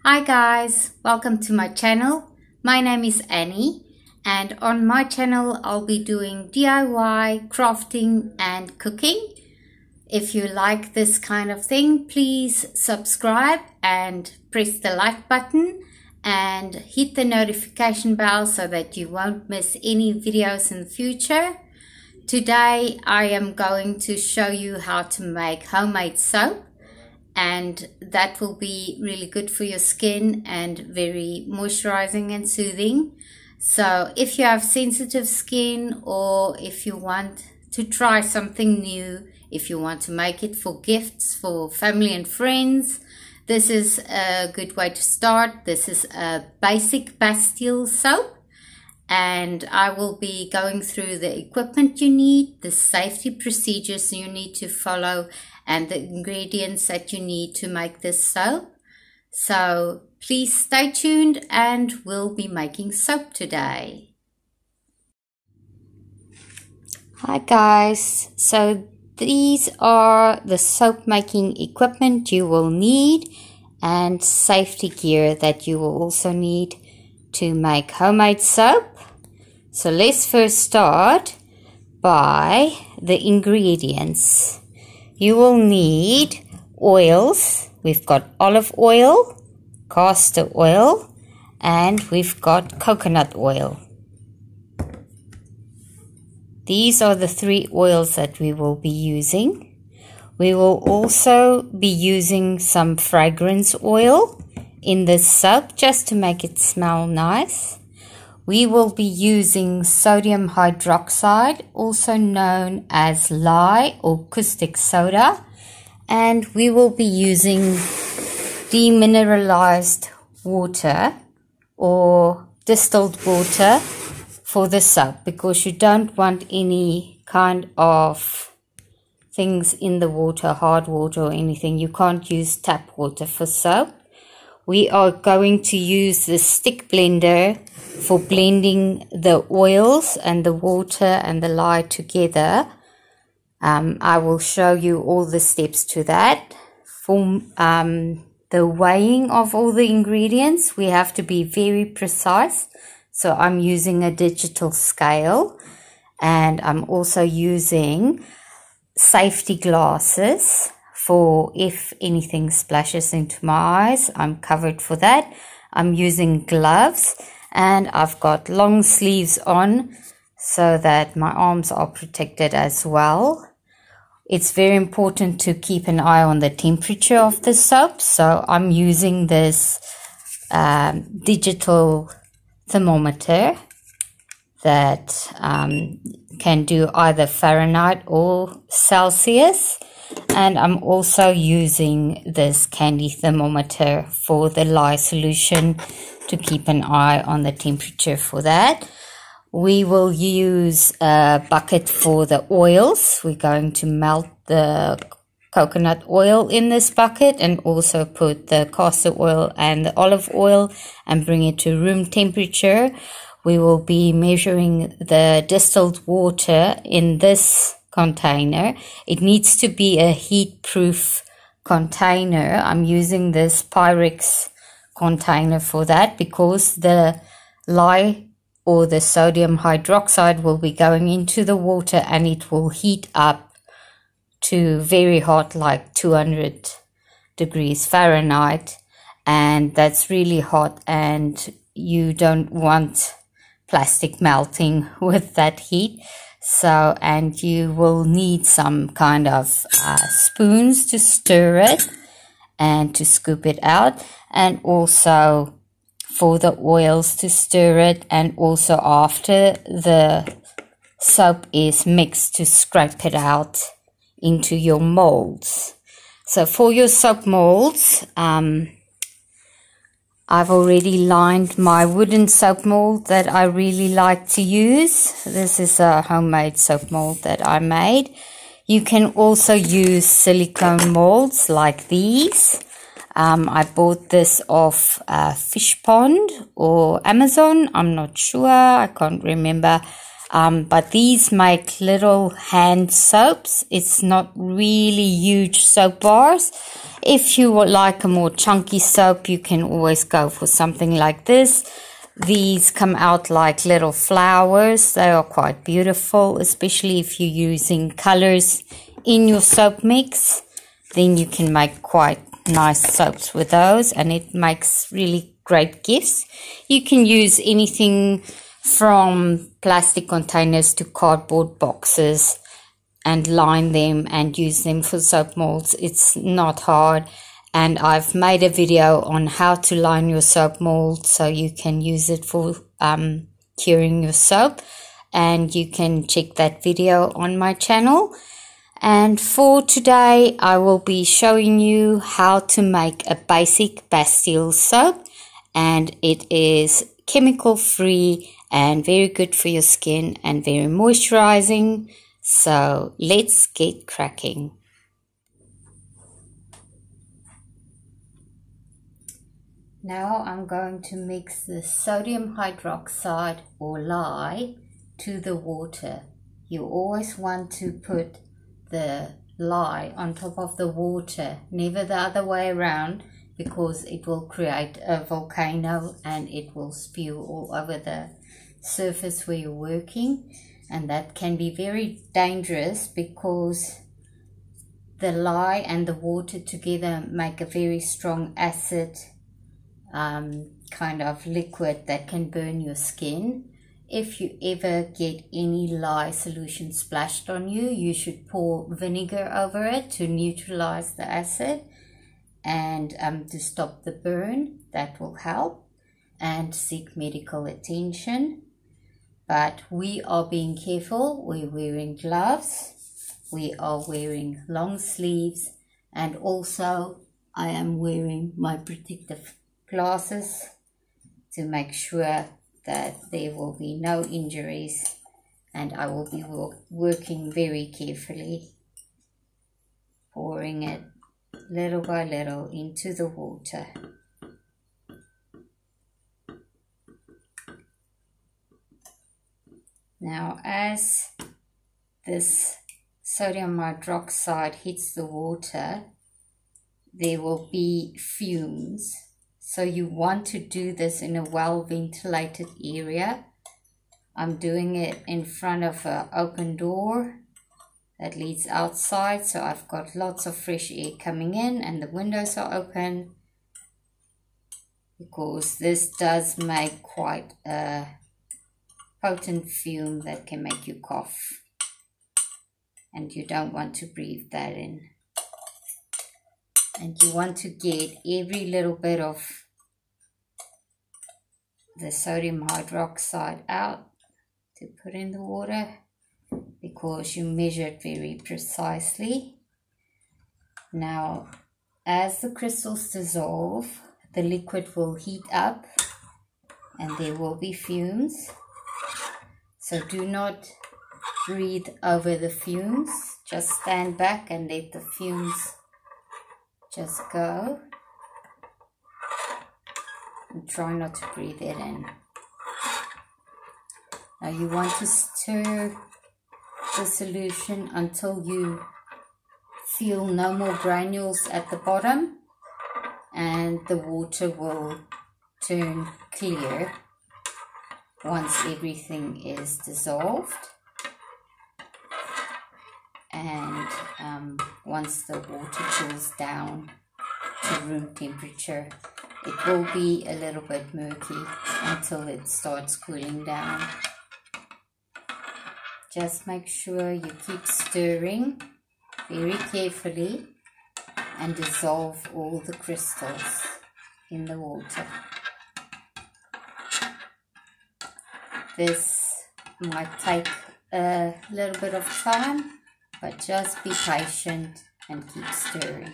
Hi guys, welcome to my channel. My name is Annie and on my channel I'll be doing DIY, crafting and cooking. If you like this kind of thing, please subscribe and press the like button and hit the notification bell so that you won't miss any videos in the future. Today I am going to show you how to make homemade soap, and that will be really good for your skin and very moisturizing and soothing. So if you have sensitive skin, or if you want to try something new, if you want to make it for gifts for family and friends, this is a good way to start. This is a basic Bastille soap, and I will be going through the equipment you need, the safety procedures you need to follow, and the ingredients that you need to make this soap. So please stay tuned and we'll be making soap today. Hi guys, so these are the soap making equipment you will need and safety gear that you will also need to make homemade soap. So let's first start by the ingredients. You will need oils. We've got olive oil, castor oil, and we've got coconut oil. These are the three oils that we will be using. We will also be using some fragrance oil in this soap just to make it smell nice. We will be using sodium hydroxide, also known as lye or caustic soda, and we will be using demineralized water or distilled water for the soap, because you don't want any kind of things in the water, hard water or anything. You can't use tap water for soap. We are going to use the stick blender for blending the oils and the water and the lye together. I will show you all the steps to that. For the weighing of all the ingredients, we have to be very precise. So I'm using a digital scale, and I'm also using safety glasses for if anything splashes into my eyes. I'm covered for that. I'm using gloves, and I've got long sleeves on so that my arms are protected as well. It's very important to keep an eye on the temperature of the soap. So I'm using this digital thermometer that can do either Fahrenheit or Celsius. And I'm also using this candy thermometer for the lye solution to keep an eye on the temperature for that. We will use a bucket for the oils. We're going to melt the coconut oil in this bucket and also put the castor oil and the olive oil and bring it to room temperature. We will be measuring the distilled water in this container. It needs to be a heat-proof container. I'm using this Pyrex container for that, because the lye or the sodium hydroxide will be going into the water and it will heat up to very hot, like 200 degrees Fahrenheit, and that's really hot, and you don't want plastic melting with that heat. So, and you will need some kind of spoons to stir it and to scoop it out, and also for the oils to stir it, and also after the soap is mixed to scrape it out into your molds. So for your soap molds, I've already lined my wooden soap mold that I really like to use. This is a homemade soap mold that I made. You can also use silicone molds like these. I bought this off Fish Pond or Amazon. I'm not sure. I can't remember. But these make little hand soaps. It's not really huge soap bars. If you would like a more chunky soap, you can always go for something like this. These come out like little flowers. They are quite beautiful, especially if you're using colors in your soap mix. Then you can make quite nice soaps with those, and it makes really great gifts. You can use anything from plastic containers to cardboard boxes and line them and use them for soap molds. It's not hard, and I've made a video on how to line your soap mold so you can use it for curing your soap, and you can check that video on my channel. And for today I will be showing you how to make a basic Bastille soap, and it is chemical free and very good for your skin and very moisturizing. So let's get cracking. Now I'm going to mix the sodium hydroxide or lye to the water. You always want to put the lye on top of the water, never the other way around, because it will create a volcano and it will spew all over the surface where you're working, and that can be very dangerous because the lye and the water together make a very strong acid kind of liquid that can burn your skin. If you ever get any lye solution splashed on you, you should pour vinegar over it to neutralize the acid and to stop the burn. That will help, and seek medical attention. But we are being careful. We're wearing gloves, we are wearing long sleeves, and also I am wearing my protective glasses to make sure that there will be no injuries, and I will be working very carefully, pouring it little by little into the water. Now, as this sodium hydroxide hits the water, there will be fumes. So you want to do this in a well-ventilated area. I'm doing it in front of an open door that leads outside, so I've got lots of fresh air coming in, and the windows are open because this does make quite a potent fume that can make you cough, and you don't want to breathe that in. And you want to get every little bit of the sodium hydroxide out to put in the water, because you measure it very precisely. Now, as the crystals dissolve, the liquid will heat up and there will be fumes. So do not breathe over the fumes. Just stand back and let the fumes just go. And try not to breathe it in. Now you want to stir the solution until you feel no more granules at the bottom, and the water will turn clear once everything is dissolved, and once the water cools down to room temperature. It will be a little bit murky until it starts cooling down. Just make sure you keep stirring very carefully and dissolve all the crystals in the water. This might take a little bit of time, but just be patient and keep stirring.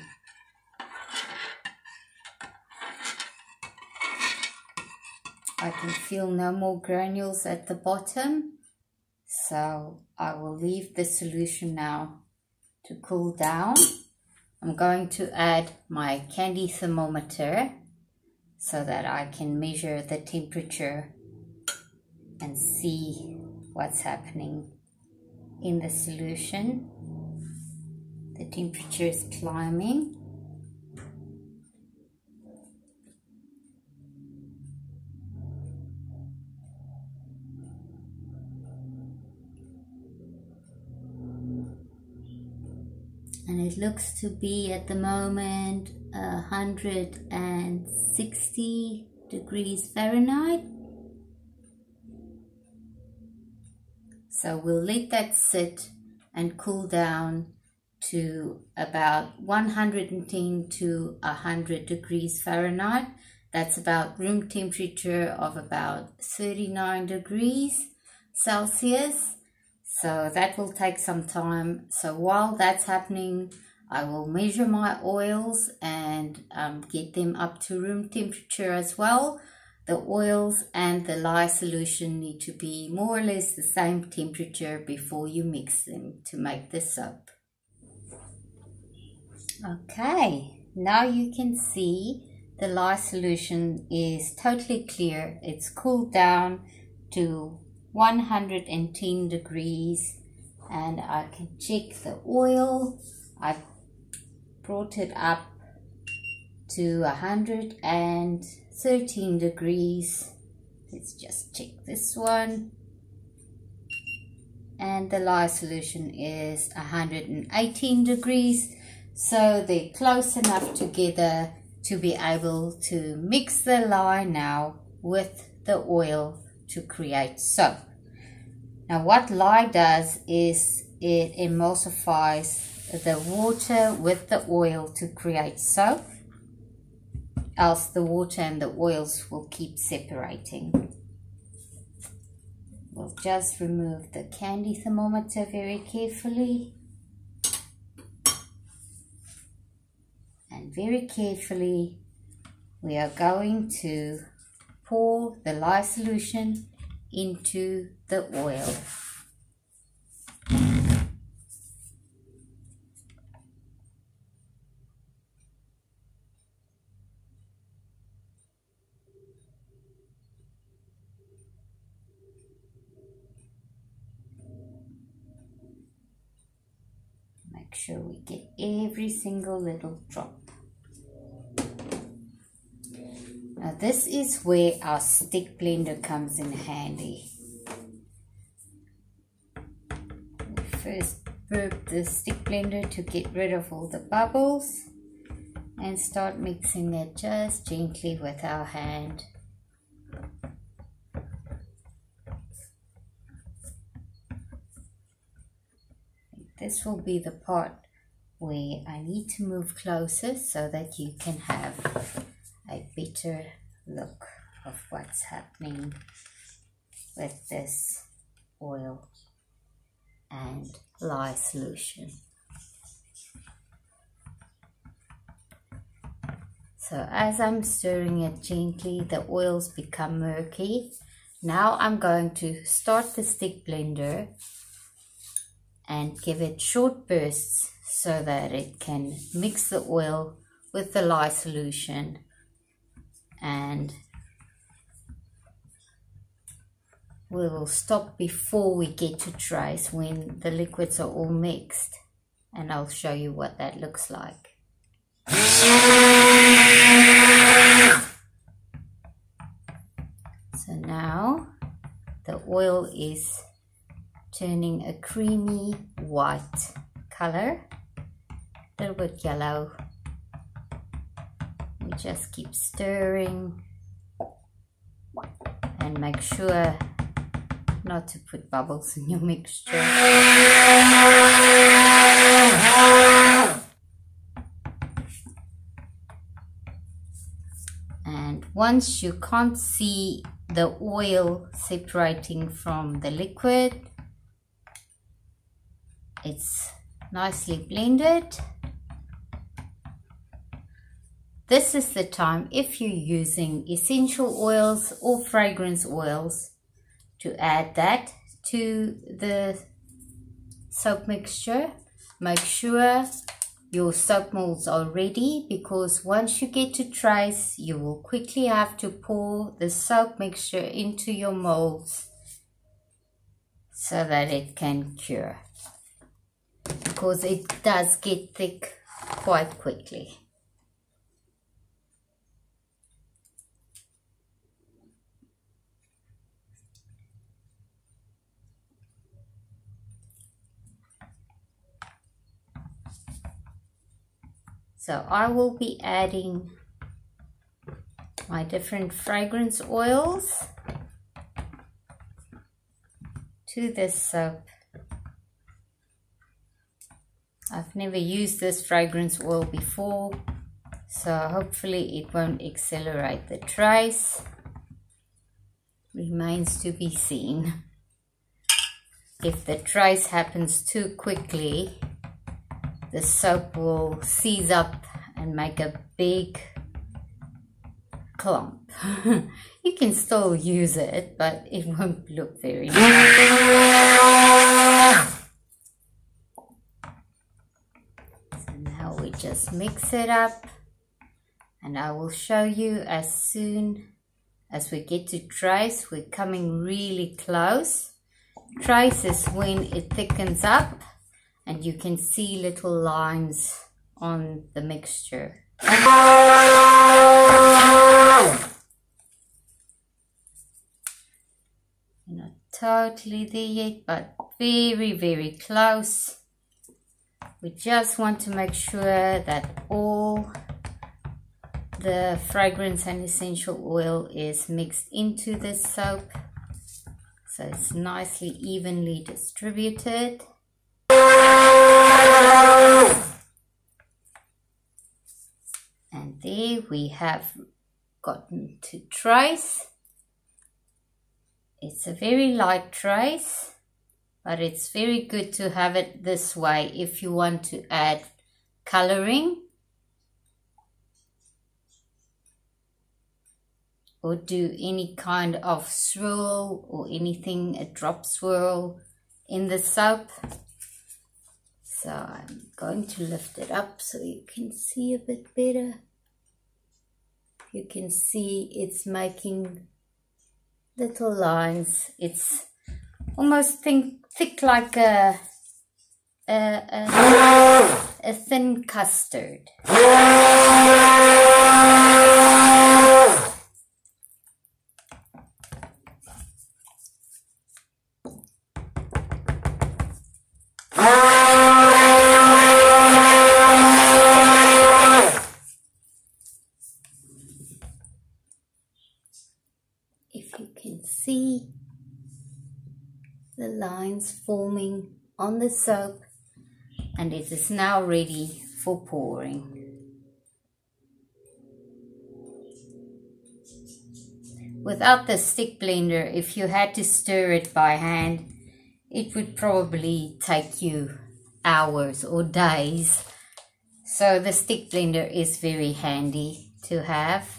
I can feel no more granules at the bottom, so I will leave the solution now to cool down. I'm going to add my candy thermometer so that I can measure the temperature and see what's happening in the solution. The temperature is climbing. And it looks to be at the moment 160 degrees Fahrenheit. So we'll let that sit and cool down to about 110 to 100 degrees Fahrenheit. That's about room temperature of about 39 degrees Celsius. So that will take some time. So while that's happening, I will measure my oils and get them up to room temperature as well. The oils and the lye solution need to be more or less the same temperature before you mix them to make the soap. Okay, now you can see the lye solution is totally clear. It's cooled down to 110 degrees and I can check the oil. I brought it up to 113 degrees. Let's just check this one. And the lye solution is 118 degrees. So they're close enough together to be able to mix the lye now with the oil to create soap. Now what lye does is it emulsifies the water with the oil to create soap, else the water and the oils will keep separating. We'll just remove the candy thermometer very carefully. And very carefully we are going to pour the lye solution into the oil. Make sure we get every single little drop. Now this is where our stick blender comes in handy. We first burp the stick blender to get rid of all the bubbles and start mixing it just gently with our hand. This will be the part where I need to move closer so that you can have a better look of what's happening with this oil and lye solution. So as I'm stirring it gently, the oils become murky. Now I'm going to start the stick blender and give it short bursts so that it can mix the oil with the lye solution, and we will stop before we get to trace when the liquids are all mixed, and I'll show you what that looks like. So now the oil is turning a creamy white color, a little bit yellow. We just keep stirring and make sure not to put bubbles in your mixture. And once you can't see the oil separating from the liquid, it's nicely blended. This is the time, if you're using essential oils or fragrance oils, to add that to the soap mixture. Make sure your soap molds are ready, because once you get to trace, you will quickly have to pour the soap mixture into your molds so that it can cure, because it does get thick quite quickly. So I will be adding my different fragrance oils to this soap. I've never used this fragrance oil before, so hopefully it won't accelerate the trace. Remains to be seen. If the trace happens too quickly, the soap will seize up and make a big clump. You can still use it, but it won't look very nice. So now we just mix it up, and I will show you as soon as we get to trace. We're coming really close. Trace is when it thickens up and you can see little lines on the mixture. You're not totally there yet, but very, very close. We just want to make sure that all the fragrance and essential oil is mixed into this soap, so it's nicely evenly distributed. And there we have gotten to trace. It's a very light trace, but it's very good to have it this way if you want to add coloring or do any kind of swirl or anything, a drop swirl in the soap. So I'm going to lift it up so you can see a bit better. You can see it's making little lines. It's almost thick like a thin custard. If you can see the lines forming on the soap, and it is now ready for pouring. Without the stick blender, if you had to stir it by hand, it would probably take you hours or days. So the stick blender is very handy to have.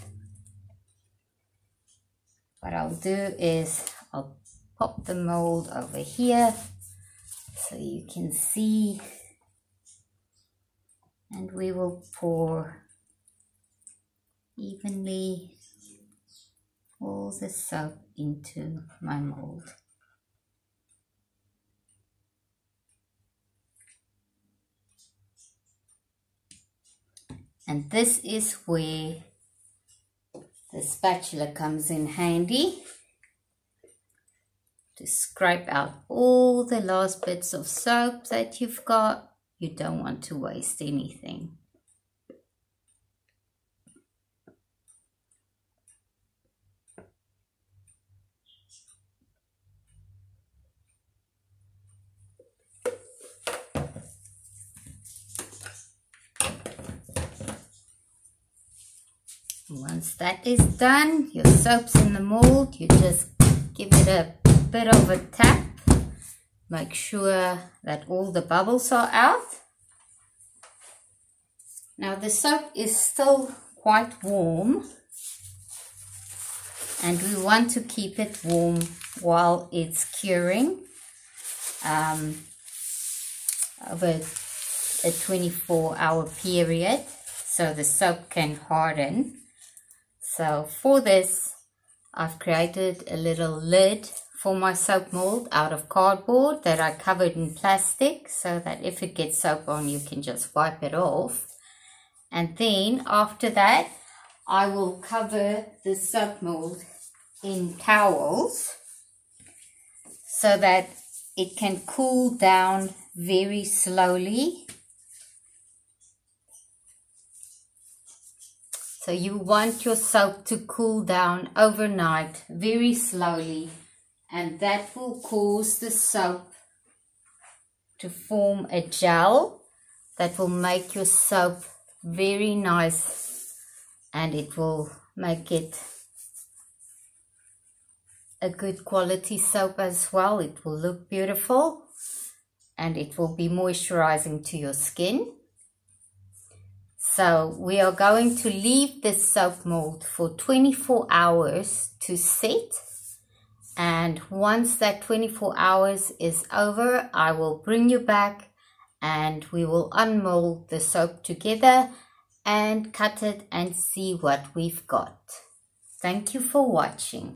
What I'll do is I'll pop the mold over here so you can see, and we will pour evenly all the soap into my mold. And this is where the spatula comes in handy to scrape out all the last bits of soap that you've got. You don't want to waste anything. Once that is done, your soap's in the mold, you just give it a bit of a tap. Make sure that all the bubbles are out. Now the soap is still quite warm, and we want to keep it warm while it's curing over a 24-hour period, so the soap can harden. So for this, I've created a little lid for my soap mold out of cardboard that I covered in plastic so that if it gets soap on, you can just wipe it off. And then after that, I will cover the soap mold in towels so that it can cool down very slowly. So you want your soap to cool down overnight very slowly, and that will cause the soap to form a gel that will make your soap very nice, and it will make it a good quality soap as well. It will look beautiful and it will be moisturizing to your skin. So we are going to leave this soap mold for 24 hours to set. And once that 24 hours is over, I will bring you back and we will unmold the soap together and cut it and see what we've got. Thank you for watching.